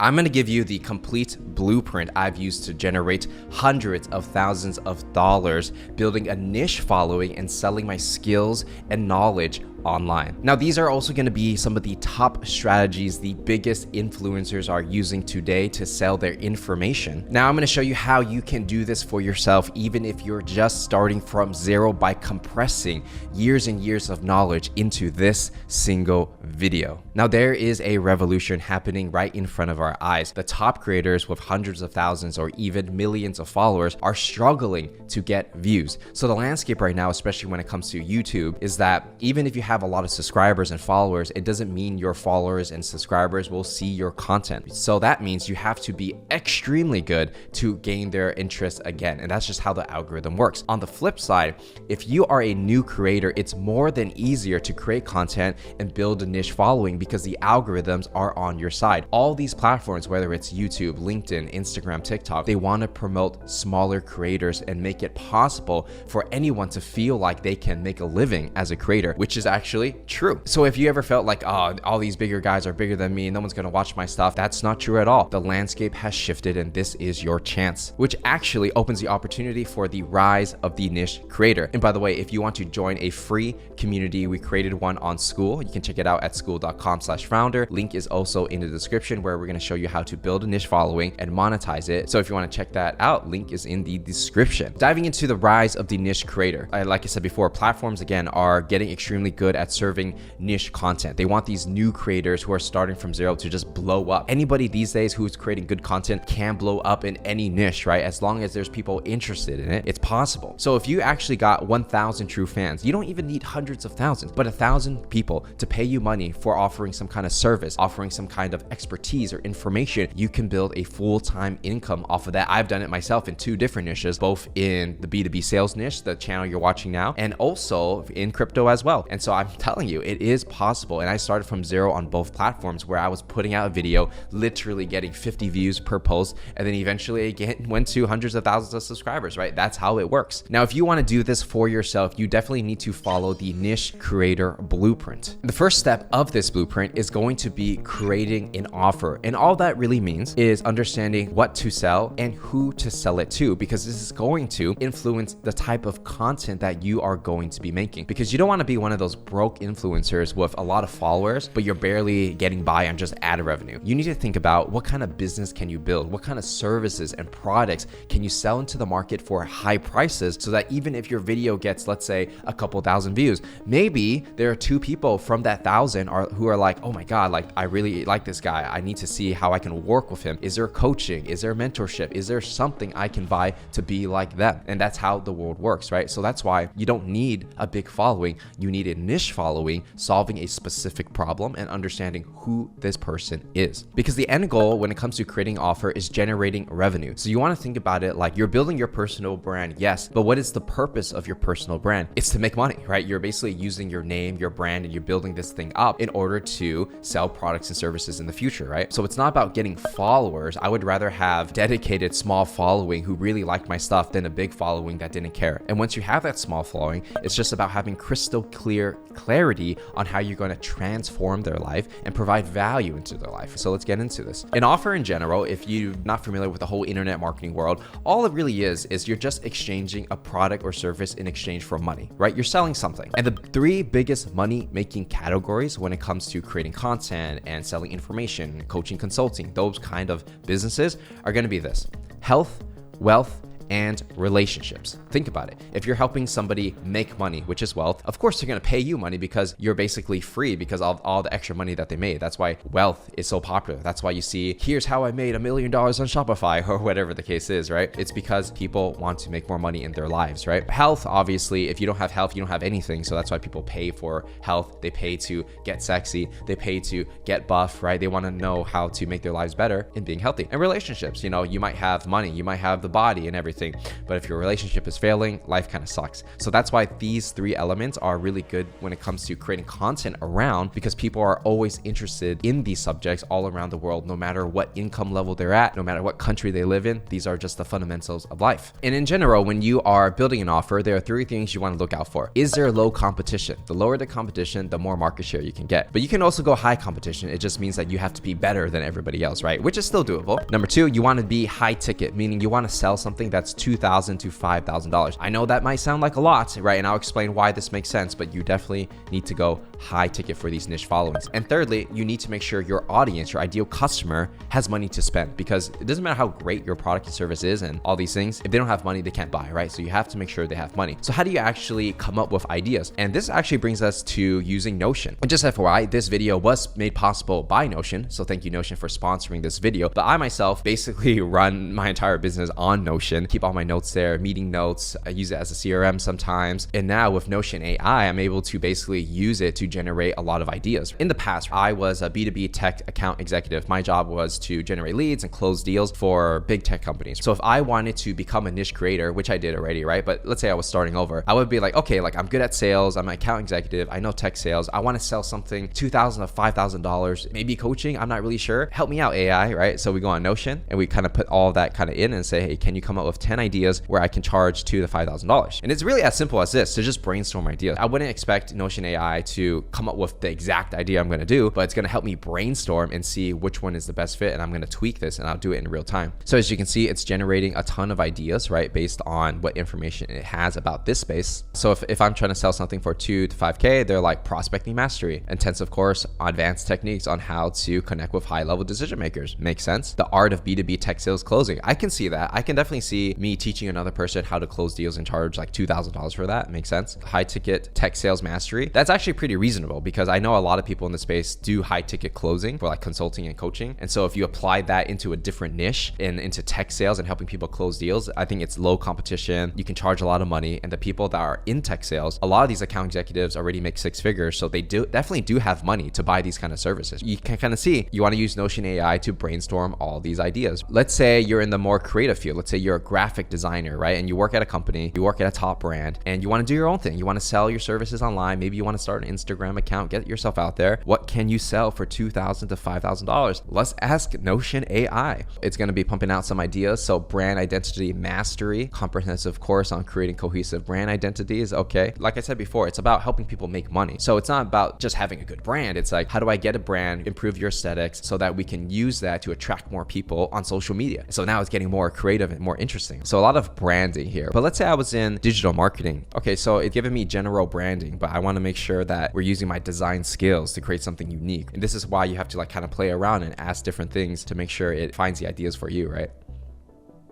I'm going to give you the complete blueprint I've used to generate hundreds of thousands of dollars building a niche following and selling my skills and knowledge online. Now, these are also going to be some of the top strategies the biggest influencers are using today to sell their information. Now, I'm going to show you how you can do this for yourself, even if you're just starting from zero, by compressing years and years of knowledge into this single video. Now, there is a revolution happening right in front of our eyes. The top creators with hundreds of thousands or even millions of followers are struggling to get views. So the landscape right now, especially when it comes to YouTube, is that even if you have a lot of subscribers and followers, it doesn't mean your followers and subscribers will see your content. So that means you have to be extremely good to gain their interest again. And that's just how the algorithm works. On the flip side, if you are a new creator, it's more than easier to create content and build a niche following because the algorithms are on your side. All these platforms, whether it's YouTube, LinkedIn, Instagram, TikTok, they want to promote smaller creators and make it possible for anyone to feel like they can make a living as a creator, which is actually true. So if you ever felt like, oh, all these bigger guys are bigger than me, no one's gonna watch my stuff, that's not true at all. The landscape has shifted and this is your chance, which actually opens the opportunity for the rise of the niche creator. And by the way, if you want to join a free community, we created one on School. You can check it out at school.com/founder. Link is also in the description, where we're gonna show you how to build a niche following and monetize it. So if you wanna check that out, link is in the description. Diving into the rise of the niche creator. Like I said before, platforms again are getting extremely good at serving niche content. They want these new creators who are starting from zero to just blow up. Anybody these days who's creating good content can blow up in any niche, right? As long as there's people interested in it, it's possible. So if you actually got 1,000 true fans, you don't even need hundreds of thousands, but 1,000 people to pay you money for offering some kind of service, offering some kind of expertise or information, you can build a full-time income off of that. I've done it myself in 2 different niches, both in the B2B sales niche, the channel you're watching now, and also in crypto as well. And so I'm telling you, it is possible. And I started from zero on both platforms, where I was putting out a video, literally getting 50 views per post, and then eventually again went to hundreds of thousands of subscribers, right? That's how it works. Now, if you want to do this for yourself, you definitely need to follow the niche creator blueprint. The first step of this blueprint is going to be creating an offer. And all that really means is understanding what to sell and who to sell it to, because this is going to influence the type of content that you are going to be making. Because you don't want to be one of those broke influencers with a lot of followers, but you're barely getting by on just ad revenue. You need to think about what kind of business can you build? What kind of services and products can you sell into the market for high prices, so that even if your video gets, let's say, a couple thousand views, maybe there are 2 people from that 1,000 who are like, oh my God, like I really like this guy. I need to see how I can work with him. Is there coaching? Is there mentorship? Is there something I can buy to be like them? And that's how the world works, right? So that's why you don't need a big following. You need a niche following, solving a specific problem and understanding who this person is. Because the end goal when it comes to creating offer is generating revenue. So you want to think about it like you're building your personal brand, yes, but what is the purpose of your personal brand? It's to make money, right? You're basically using your name, your brand, and you're building this thing up in order to sell products and services in the future, right? So it's not about getting followers. I would rather have dedicated small following who really liked my stuff than a big following that didn't care. And once you have that small following, it's just about having crystal clear clarity on how you're going to transform their life and provide value into their life. So let's get into this. An offer in general, if you're not familiar with the whole internet marketing world, all it really is you're just exchanging a product or service in exchange for money, right? You're selling something. And the 3 biggest money making categories when it comes to creating content and selling information, coaching, consulting, those kind of businesses are going to be this: health, wealth, and relationships. Think about it. If you're helping somebody make money, which is wealth, of course they're going to pay you money because you're basically free because of all the extra money that they made. That's why wealth is so popular. That's why you see, here's how I made $1 million on Shopify or whatever the case is, right? It's because people want to make more money in their lives, right? Health, obviously, if you don't have health, you don't have anything. So that's why people pay for health. They pay to get sexy. They pay to get buff, right? They want to know how to make their lives better in being healthy. And relationships, you know, you might have money, you might have the body and everything, everything. But if your relationship is failing, life kind of sucks. So that's why these 3 elements are really good when it comes to creating content around, because people are always interested in these subjects all around the world, no matter what income level they're at, no matter what country they live in. These are just the fundamentals of life. And in general, when you are building an offer, there are 3 things you want to look out for. Is there low competition? The lower the competition, the more market share you can get. But you can also go high competition. It just means that you have to be better than everybody else, right? Which is still doable. Number 2, you want to be high ticket, meaning you want to sell something that's $2,000 to $5,000. I know that might sound like a lot, right? And I'll explain why this makes sense, but you definitely need to go high ticket for these niche followings. And thirdly, you need to make sure your audience, your ideal customer, has money to spend, because it doesn't matter how great your product and service is and all these things. If they don't have money, they can't buy, right? So you have to make sure they have money. So how do you actually come up with ideas? And this actually brings us to using Notion. And just FYI, this video was made possible by Notion. So thank you, Notion, for sponsoring this video. But I myself basically run my entire business on Notion, keep all my notes there, meeting notes. I use it as a CRM sometimes. And now with Notion AI, I'm able to basically use it to generate a lot of ideas. In the past, I was a B2B tech account executive. My job was to generate leads and close deals for big tech companies. So if I wanted to become a niche creator, which I did already, right? But let's say I was starting over, I would be like, okay, like I'm good at sales. I'm an account executive. I know tech sales. I want to sell something $2,000 to $5,000, maybe coaching. I'm not really sure. Help me out, AI, right? So we go on Notion and we kind of put all of that kind of in and say, hey, can you come up with 10 ideas where I can charge $2,000 to $5,000? And it's really as simple as this, to just brainstorm ideas. I wouldn't expect Notion AI to come up with the exact idea I'm going to do, but it's going to help me brainstorm and see which one is the best fit. And I'm going to tweak this and I'll do it in real time. So as you can see, it's generating a ton of ideas, right? Based on what information it has about this space. So if I'm trying to sell something for 2 to 5K, they're like prospecting mastery, intensive course, advanced techniques on how to connect with high level decision makers. Makes sense. The art of B2B tech sales closing. I can see that. I can definitely see me teaching another person how to close deals and charge like $2,000 for that. Makes sense. High ticket tech sales mastery. That's actually pretty reasonable, because I know a lot of people in the space do high ticket closing for like consulting and coaching. And so if you apply that into a different niche and into tech sales and helping people close deals, I think it's low competition. You can charge a lot of money. And the people that are in tech sales, a lot of these account executives already make 6 figures. So they definitely do have money to buy these kind of services. You can kind of see you want to use Notion AI to brainstorm all these ideas. Let's say you're in the more creative field. Let's say you're a graphic designer, right? And you work at a company, you work at a top brand, and you want to do your own thing. You want to sell your services online. Maybe you want to start an Instagram account, get yourself out there. What can you sell for $2,000 to $5,000? Let's ask Notion AI. It's going to be pumping out some ideas. So brand identity mastery, comprehensive course on creating cohesive brand identities. Okay. Like I said before, it's about helping people make money. So it's not about just having a good brand. It's like, how do I get a brand, improve your aesthetics so that we can use that to attract more people on social media? So now it's getting more creative and more interesting. So a lot of branding here. But let's say I was in digital marketing. Okay. So it's giving me general branding, but I want to make sure that we're using my design skills to create something unique. And this is why you have to like kind of play around and ask different things to make sure it finds the ideas for you, right?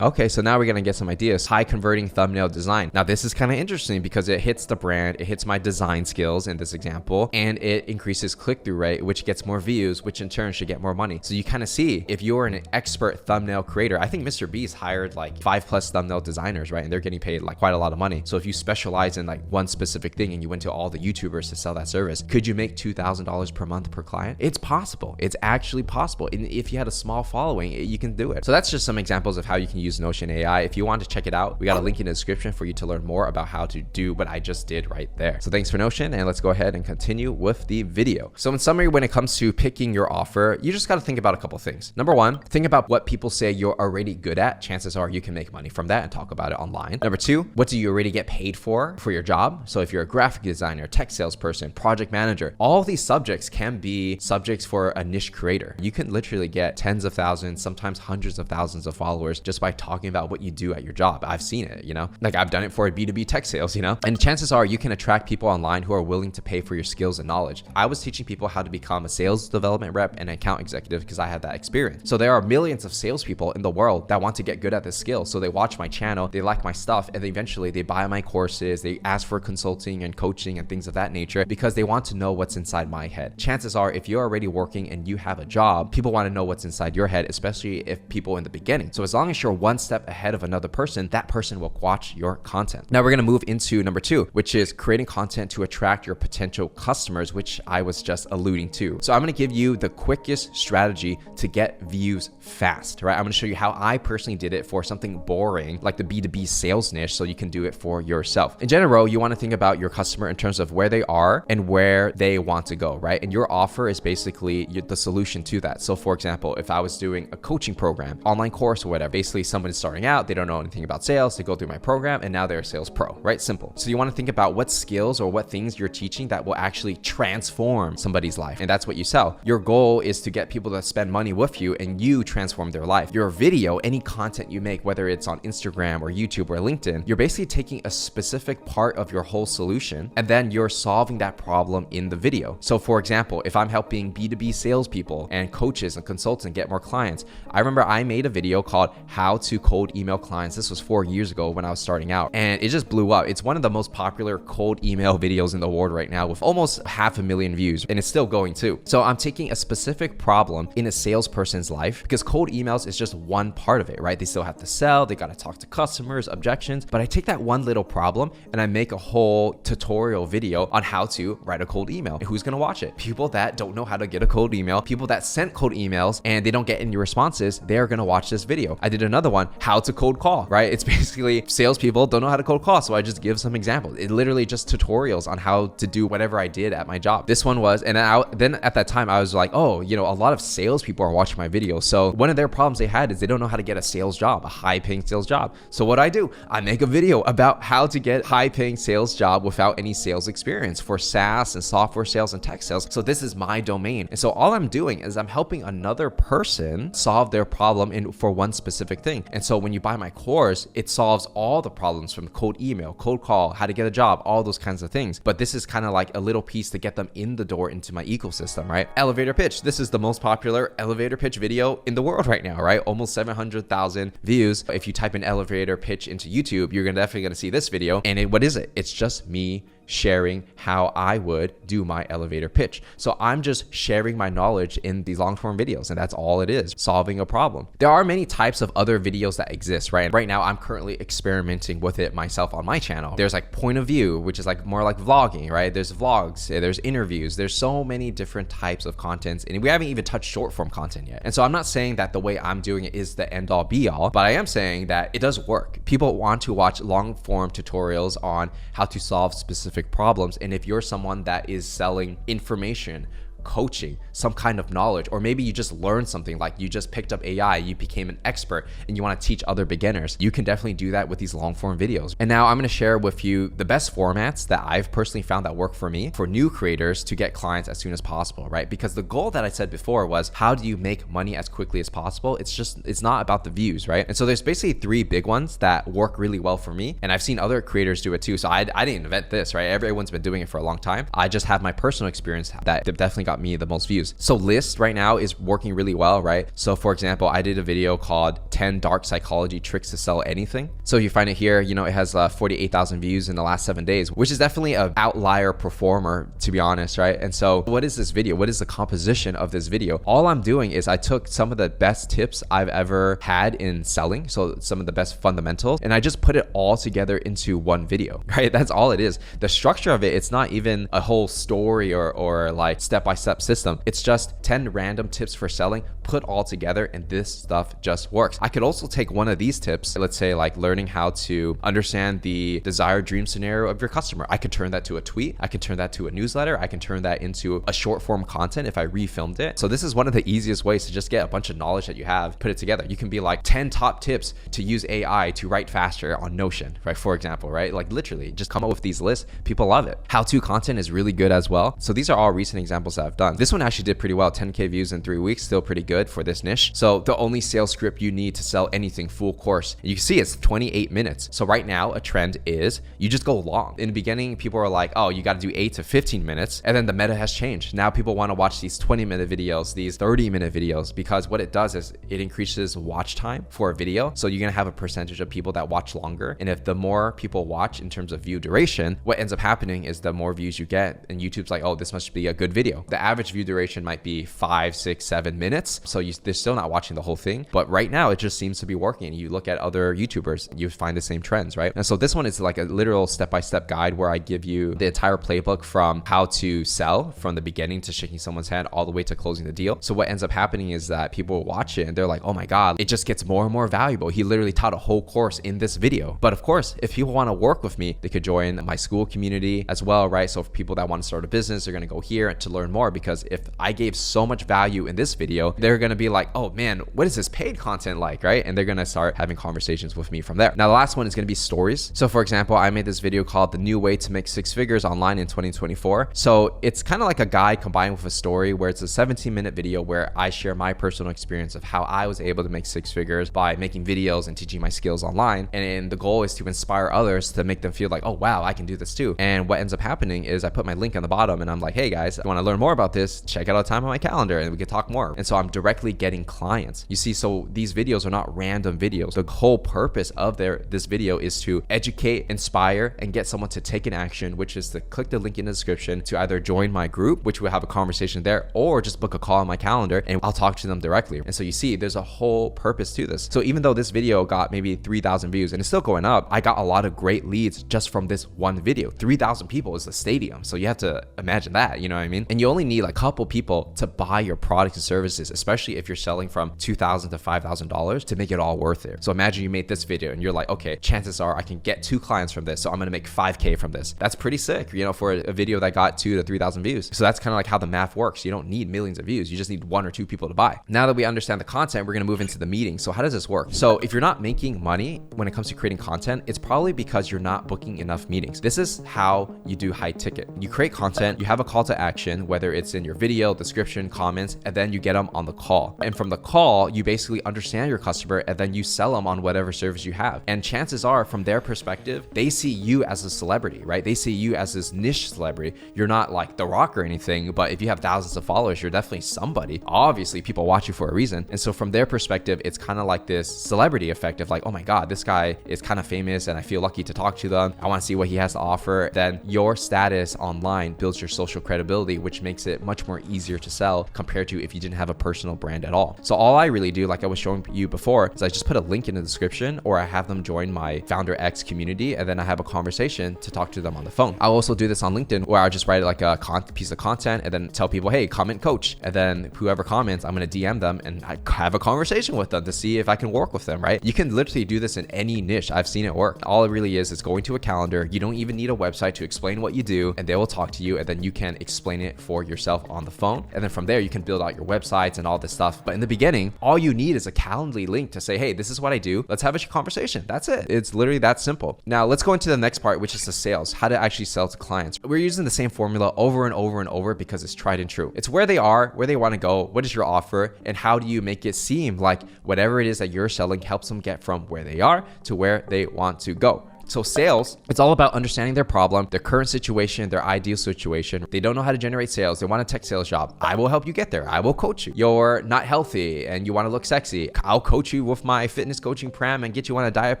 Okay, so now we're gonna get some ideas. High converting thumbnail design. Now this is kind of interesting because it hits the brand, it hits my design skills in this example, and it increases click-through rate, which gets more views, which in turn should get more money. So you kind of see, if you're an expert thumbnail creator, I think Mr. Beast hired like 5+ thumbnail designers, right? And they're getting paid like quite a lot of money. So if you specialize in like one specific thing and you went to all the YouTubers to sell that service, could you make $2,000 per month per client? It's possible. It's actually possible. And if you had a small following, you can do it. So that's just some examples of how you can use Notion AI. If you want to check it out, we got a link in the description for you to learn more about how to do what I just did right there. So thanks for Notion, and let's go ahead and continue with the video. So in summary, when it comes to picking your offer, you just got to think about a couple things. Number one, think about what people say you're already good at. Chances are you can make money from that and talk about it online. Number two, what do you already get paid for your job? So if you're a graphic designer, tech salesperson, project manager, all of these subjects can be subjects for a niche creator. You can literally get tens of thousands, sometimes hundreds of thousands of followers just by talking about what you do at your job. I've seen it, you know, like I've done it for B2B tech sales, you know, and chances are you can attract people online who are willing to pay for your skills and knowledge. I was teaching people how to become a sales development rep and account executive because I had that experience. So there are millions of salespeople in the world that want to get good at this skill. So they watch my channel, they like my stuff, and eventually they buy my courses, they ask for consulting and coaching and things of that nature because they want to know what's inside my head. Chances are if you're already working and you have a job, people want to know what's inside your head, especially if people in the beginning. So as long as you're one step ahead of another person, that person will watch your content. Now we're going to move into number 2, which is creating content to attract your potential customers, which I was just alluding to. So I'm going to give you the quickest strategy to get views fast, right? I'm going to show you how I personally did it for something boring like the B2B sales niche, so you can do it for yourself. In general, you want to think about your customer in terms of where they are and where they want to go, right? And your offer is basically the solution to that. So for example, if I was doing a coaching program, online course or whatever, basically someone's starting out, they don't know anything about sales, they go through my program and now they're a sales pro, right? Simple. So you want to think about what skills or what things you're teaching that will actually transform somebody's life. And that's what you sell. Your goal is to get people to spend money with you and you transform their life. Your video, any content you make, whether it's on Instagram or YouTube or LinkedIn, you're basically taking a specific part of your whole solution and then you're solving that problem in the video. So for example, if I'm helping B2B salespeople and coaches and consultants get more clients, I remember I made a video called How to Cold Email Clients. This was 4 years ago when I was starting out and it just blew up. It's one of the most popular cold email videos in the world right now with almost 500,000 views, and it's still going too. So I'm taking a specific problem in a salesperson's life, because cold emails is just one part of it, right? They still have to sell, they got to talk to customers, objections, but I take that one little problem and I make a whole tutorial video on how to write a cold email. And who's going to watch it? People that don't know how to get a cold email, people that sent cold emails and they don't get any responses, they're going to watch this video. I did another one, how to cold call, right? It's basically salespeople don't know how to cold call, so I just give some examples. It literally just tutorials on how to do whatever I did at my job. This one was, and then at that time I was like, oh, you know, a lot of salespeople are watching my video. So one of their problems they had is they don't know how to get a sales job, a high-paying sales job. So what do? I make a video about how to get high-paying sales job without any sales experience for SaaS and software sales and tech sales. So this is my domain. And so all I'm doing is I'm helping another person solve their problem for one specific thing. And so when you buy my course, it solves all the problems from cold email, cold call, how to get a job, all those kinds of things. But this is kind of like a little piece to get them in the door into my ecosystem, right? Elevator pitch. This is the most popular elevator pitch video in the world right now, right? Almost 700,000 views. If you type in elevator pitch into YouTube, you're definitely going to see this video. And what is it? It's just me sharing how I would do my elevator pitch. So I'm just sharing my knowledge in these long-form videos, and that's all it is, solving a problem. There are many types of other videos that exist, right? And right now I'm currently experimenting with it myself on my channel. There's like point of view, which is like more like vlogging, right? There's vlogs, there's interviews, there's so many different types of contents, and we haven't even touched short form content yet. And so I'm not saying that the way I'm doing it is the end all be all, but I am saying that it does work. People want to watch long form tutorials on how to solve specific problems. And if you're someone that is selling information, coaching, some kind of knowledge, or maybe you just learned something, like you just picked up AI, you became an expert and you want to teach other beginners, you can definitely do that with these long form videos. And now I'm going to share with you the best formats that I've personally found that work for me for new creators to get clients as soon as possible, right? Because the goal that I said before was, how do you make money as quickly as possible? It's not about the views, right? And so there's basically 3 big ones that work really well for me, and I've seen other creators do it too. So I didn't invent this, right? Everyone's been doing it for a long time. I just have my personal experience that definitely got me the most views. So list right now is working really well, right? So for example, I did a video called 10 dark psychology tricks to sell anything. So you find it here, you know, it has 48,000 views in the last 7 days, which is definitely an outlier performer, to be honest, right? And so what is this video? What is the composition of this video? All I'm doing is I took some of the best tips I've ever had in selling, so some of the best fundamentals, and I just put it all together into one video, right? That's all it is. The structure of it, it's not even a whole story or like step-by-step system. It's just 10 random tips for selling put all together, and this stuff just works. I could also take one of these tips, let's say like learning how to understand the desired dream scenario of your customer. I could turn that to a tweet. I can turn that to a newsletter. I can turn that into a short form content if I refilmed it. So this is one of the easiest ways to just get a bunch of knowledge that you have, put it together. You can be like 10 top tips to use AI to write faster on Notion, right? For example, right? Like literally just come up with these lists. People love it. How-to content is really good as well. So these are all recent examples that I've done. This one actually did pretty well, 10K views in 3 weeks, still pretty good for this niche. So the only sales script you need to sell anything full course, you can see it's 28 minutes. So right now a trend is you just go long. In the beginning, people are like, oh, you got to do 8 to 15 minutes. And then the meta has changed. Now people want to watch these 20-minute videos, these 30-minute videos, because what it does is it increases watch time for a video. So you're going to have a percentage of people that watch longer. And if the more people watch in terms of view duration, what ends up happening is the more views you get, and YouTube's like, oh, this must be a good video. The average view duration might be 5, 6, 7 minutes. So they're still not watching the whole thing. But right now it just seems to be working. You look at other YouTubers, you find the same trends, right? And so this one is like a literal step-by-step guide where I give you the entire playbook from how to sell from the beginning to shaking someone's hand all the way to closing the deal. So what ends up happening is that people watch it and they're like, oh my God, it just gets more and more valuable. He literally taught a whole course in this video. But of course, if people want to work with me, they could join my school community as well, right? So for people that want to start a business, they're going to go here to learn more, because if I gave so much value in this video, they're going to be like, oh man, what is this paid content like, right? And they're going to start having conversations with me from there. Now, the last one is going to be stories. So for example, I made this video called The New Way to Make Six Figures Online in 2024. So it's kind of like a guide combined with a story, where it's a 17-minute video where I share my personal experience of how I was able to make six figures by making videos and teaching my skills online. And the goal is to inspire others to make them feel like, oh wow, I can do this too. And what ends up happening is I put my link on the bottom and I'm like, hey guys, if you want to learn more about this, check out a time on my calendar and we can talk more. And so I'm directly getting clients. You see, so these videos are not random videos. The whole purpose of this video is to educate, inspire, and get someone to take an action, which is to click the link in the description to either join my group, which we'll have a conversation there, or just book a call on my calendar and I'll talk to them directly. And so you see, there's a whole purpose to this. So even though this video got maybe 3,000 views and it's still going up, I got a lot of great leads just from this one video. 3,000 people is the stadium. So you have to imagine that, you know what I mean? And you only need like a couple people to buy your products and services, especially if you're selling from $2,000 to $5,000, to make it all worth it. So imagine you made this video and you're like, okay, chances are I can get 2 clients from this. So I'm going to make 5K from this. That's pretty sick, you know, for a video that got 2,000 to 3,000 views. So that's kind of like how the math works. You don't need millions of views. You just need 1 or 2 people to buy. Now that we understand the content, we're going to move into the meeting. So how does this work? So if you're not making money when it comes to creating content, it's probably because you're not booking enough meetings. This is how you do high ticket. You create content, you have a call to action, whether it's in your video, description, comments, and then you get them on the call. And from the call, you basically understand your customer and then you sell them on whatever service you have. And chances are, from their perspective, they see you as a celebrity, right? They see you as this niche celebrity. You're not like The Rock or anything, but if you have thousands of followers, you're definitely somebody. Obviously, people watch you for a reason. And so from their perspective, it's kind of like this celebrity effect of like, oh my God, this guy is kind of famous and I feel lucky to talk to them. I want to see what he has to offer. Then your status online builds your social credibility, which makes it much more easier to sell compared to if you didn't have a personal brand at all. So all I really do, like I was showing you before, is I just put a link in the description, or I have them join my Founder X community, and then I have a conversation to talk to them on the phone. I'll also do this on LinkedIn, where I just write like a piece of content and then tell people, hey, comment coach. And then whoever comments, I'm going to DM them and I have a conversation with them to see if I can work with them, right? You can literally do this in any niche. I've seen it work. All it really is going to a calendar. You don't even need a website to explain what you do, and they will talk to you, and then you can explain it for yourself on the phone. And then from there, you can build out your websites and all this stuff. But in the beginning, all you need is a Calendly link to say, hey, this is what I do. Let's have a conversation. That's it. It's literally that simple. Now let's go into the next part, which is the sales, how to actually sell to clients. We're using the same formula over and over and over because it's tried and true. It's where they are, where they want to go, what is your offer, and how do you make it seem like whatever it is that you're selling helps them get from where they are to where they want to go. So sales, it's all about understanding their problem, their current situation, their ideal situation. They don't know how to generate sales. They want a tech sales job. I will help you get there. I will coach you. You're not healthy and you want to look sexy. I'll coach you with my fitness coaching program and get you on a diet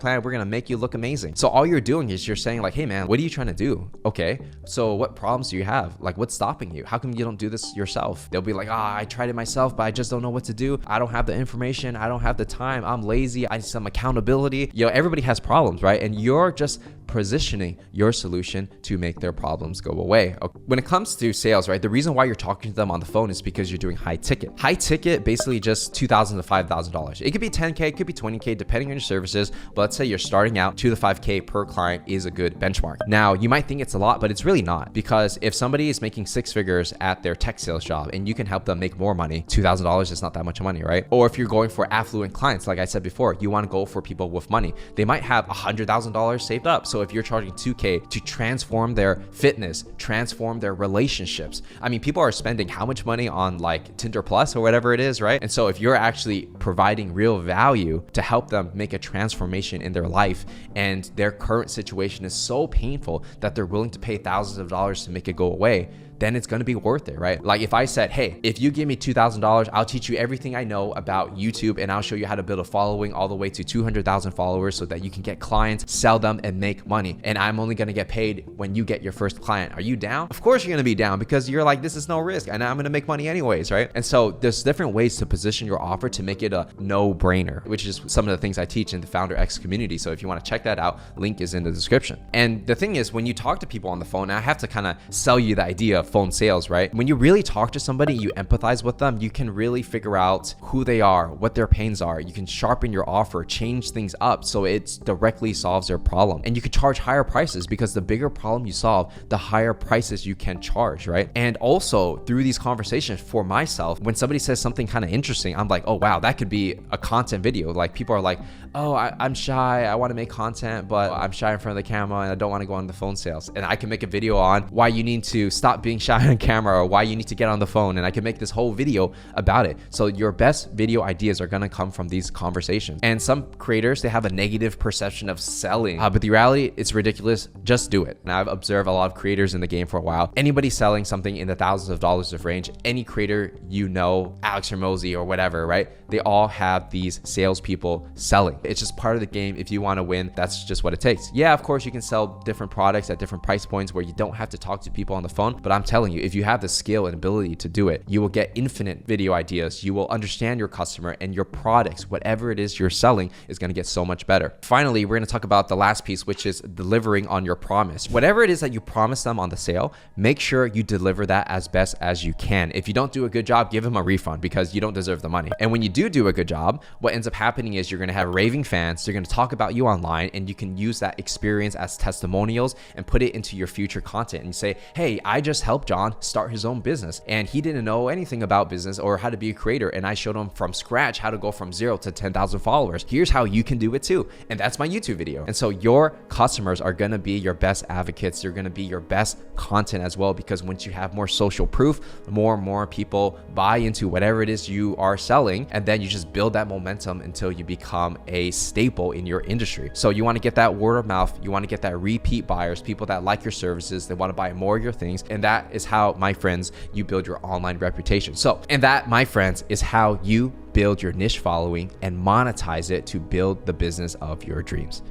plan. We're going to make you look amazing. So all you're doing is you're saying like, hey man, what are you trying to do? Okay. So what problems do you have? Like, what's stopping you? How come you don't do this yourself? They'll be like, I tried it myself, but I just don't know what to do. I don't have the information. I don't have the time. I'm lazy. I need some accountability. Everybody has problems, right? And you're just positioning your solution to make their problems go away. When it comes to sales, right, the reason why you're talking to them on the phone is because you're doing high ticket. High ticket, basically just $2,000 to $5,000. It could be 10K, it could be 20K, depending on your services. But let's say you're starting out, 2 to 5K per client is a good benchmark. Now, you might think it's a lot, but it's really not, because if somebody is making 6 figures at their tech sales job and you can help them make more money, $2,000 is not that much money, right? Or if you're going for affluent clients, like I said before, you want to go for people with money. They might have $100,000 saved up. So if you're charging 2K to transform their fitness, transform their relationships. I mean, people are spending how much money on like Tinder Plus or whatever it is, right? And so if you're actually providing real value to help them make a transformation in their life, and their current situation is so painful that they're willing to pay thousands of dollars to make it go away, then it's going to be worth it, right? Like if I said, hey, if you give me $2,000, I'll teach you everything I know about YouTube and I'll show you how to build a following all the way to 200,000 followers so that you can get clients, sell them, and make money. And I'm only going to get paid when you get your first client. Are you down? Of course you're going to be down, because you're like, this is no risk and I'm going to make money anyways, right? And so there's different ways to position your offer to make it a no-brainer, which is some of the things I teach in the Founder X community. So if you want to check that out, link is in the description. And the thing is, when you talk to people on the phone, and I have to kind of sell you the idea of phone sales, right? When you really talk to somebody, you empathize with them, you can really figure out who they are, what their pains are. You can sharpen your offer, change things up so it directly solves their problem. And you can charge higher prices, because the bigger problem you solve, the higher prices you can charge, right? And also through these conversations for myself, when somebody says something kind of interesting, I'm like, oh wow, that could be a content video. Like people are like, oh, I'm shy, I want to make content, but I'm shy in front of the camera and I don't want to go on the phone sales. And I can make a video on why you need to stop being shy on camera, or why you need to get on the phone. And I can make this whole video about it. So your best video ideas are going to come from these conversations. And some creators, they have a negative perception of selling, but the reality, it's ridiculous. Just do it. And I've observed a lot of creators in the game for a while. Anybody selling something in the thousands of dollars of range, any creator, you know, Alex Hormozy or whatever, right? They all have these salespeople selling. It's just part of the game. If you want to win, that's just what it takes. Yeah, of course, you can sell different products at different price points where you don't have to talk to people on the phone. But I'm telling you, if you have the skill and ability to do it, you will get infinite video ideas. You will understand your customer, and your products, whatever it is you're selling, is going to get so much better. Finally, we're going to talk about the last piece, which is delivering on your promise. Whatever it is that you promise them on the sale, make sure you deliver that as best as you can. If you don't do a good job, give them a refund, because you don't deserve the money. And when you do a good job, what ends up happening is you're going to have raving fans. They're going to talk about you online, and you can use that experience as testimonials and put it into your future content. And you say, hey, I just helped John start his own business, and he didn't know anything about business or how to be a creator, and I showed him from scratch how to go from 0 to 10,000 followers. Here's how you can do it too. And that's my YouTube video. And so your customers are going to be your best advocates. They're going to be your best content as well, because once you have more social proof, more and more people buy into whatever it is you are selling, and then you just build that momentum until you become a staple in your industry. So you want to get that word of mouth, you want to get that repeat buyers, people that like your services, they want to buy more of your things. And that is how, my friends, you build your online reputation. And that, my friends, is how you build your niche following and monetize it to build the business of your dreams.